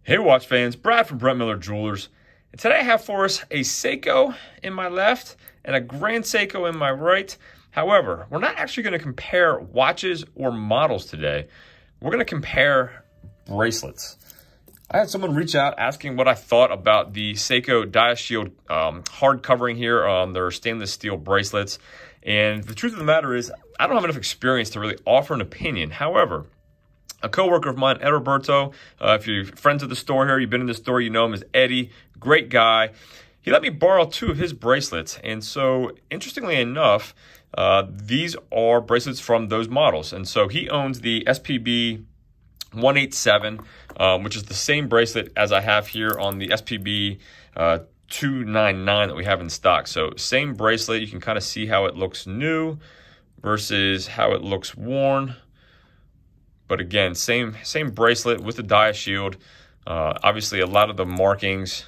Hey watch fans, Brad from Brent Miller Jewelers. And today I have for us a Seiko in my left and a Grand Seiko in my right. However, we're not actually going to compare watches or models today. We're going to compare bracelets. I had someone reach out asking what I thought about the Seiko Diashield hard covering here on their stainless steel bracelets. And the truth of the matter is, I don't have enough experience to really offer an opinion. However, a coworker of mine, Ed Roberto, if you're friends of the store here, you've been in the store, you know him as Eddie, great guy. He let me borrow 2 of his bracelets. And so, interestingly enough, these are bracelets from those models. And so he owns the SPB299, which is the same bracelet as I have here on the SPB299 that we have in stock. So same bracelet, you can kind of see how it looks new versus how it looks worn. But again, same bracelet with the Diashield. Obviously, a lot of the markings,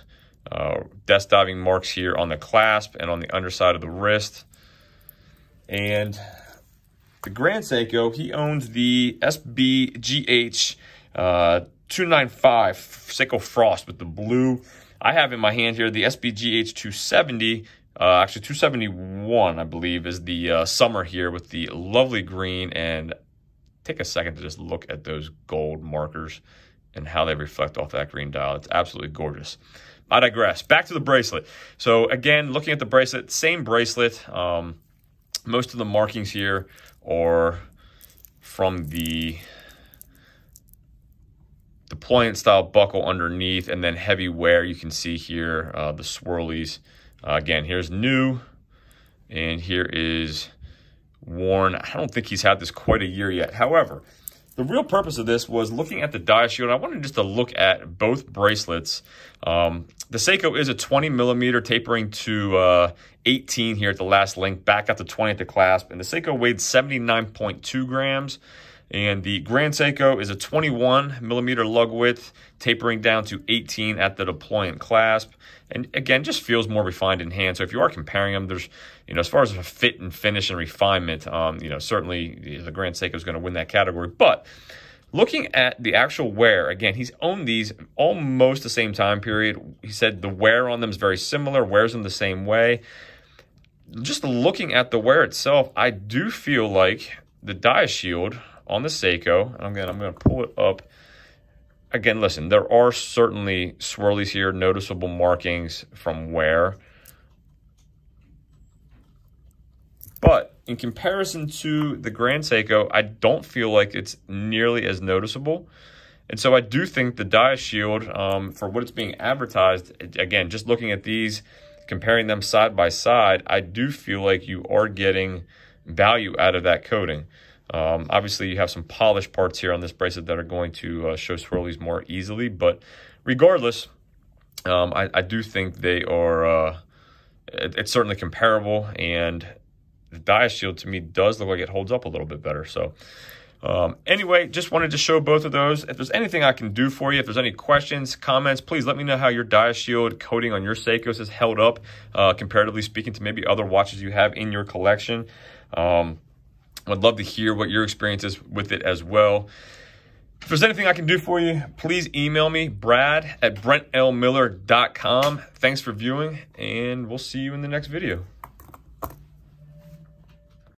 desk diving marks here on the clasp and on the underside of the wrist. And the Grand Seiko, he owns the SPBGH295 Seiko Frost with the blue. I have in my hand here the SPBGH270, actually 271, I believe, is the summer here with the lovely green. And take a second to just look at those gold markers and how they reflect off that green dial. It's absolutely gorgeous. I digress. Back to the bracelet. So again, looking at the bracelet, same bracelet. Most of the markings here are from the deployant style buckle underneath, and then heavy wear. You can see here the swirlies. Again, here's new, and here is worn. I don't think he's had this quite a year yet. However, the real purpose of this was looking at the Diashield. I wanted just to look at both bracelets. The Seiko is a 20 millimeter tapering to 18 here at the last link, back up to 20 at the clasp. And the Seiko weighed 79.2 grams. And the Grand Seiko is a 21 millimeter lug width, tapering down to 18 at the deployant clasp. And again, just feels more refined in hand. So if you are comparing them, there's, as far as a fit and finish and refinement, certainly the Grand Seiko is going to win that category. But looking at the actual wear, again, he's owned these almost the same time period. He said the wear on them is very similar, wears them the same way. Just looking at the wear itself, I do feel like the Diashield on the Seiko, I'm going to pull it up. Again, listen, there are certainly swirlies here, noticeable markings from wear. But in comparison to the Grand Seiko, I don't feel like it's nearly as noticeable. And so I do think the Diashield, for what it's being advertised, again, just looking at these, comparing them side by side, I do feel like you are getting value out of that coating. Obviously, you have some polished parts here on this bracelet that are going to show swirlies more easily. But regardless, I do think they are, it's certainly comparable. And the Diashield, to me, does look like it holds up a little bit better. So anyway, just wanted to show both of those. If there's anything I can do for you, if there's any questions, comments, please let me know how your Diashield coating on your Seikos has held up, comparatively speaking to maybe other watches you have in your collection. I'd love to hear what your experience is with it as well. If there's anything I can do for you, please email me, brad@brentmillertime.com. Thanks for viewing, and we'll see you in the next video.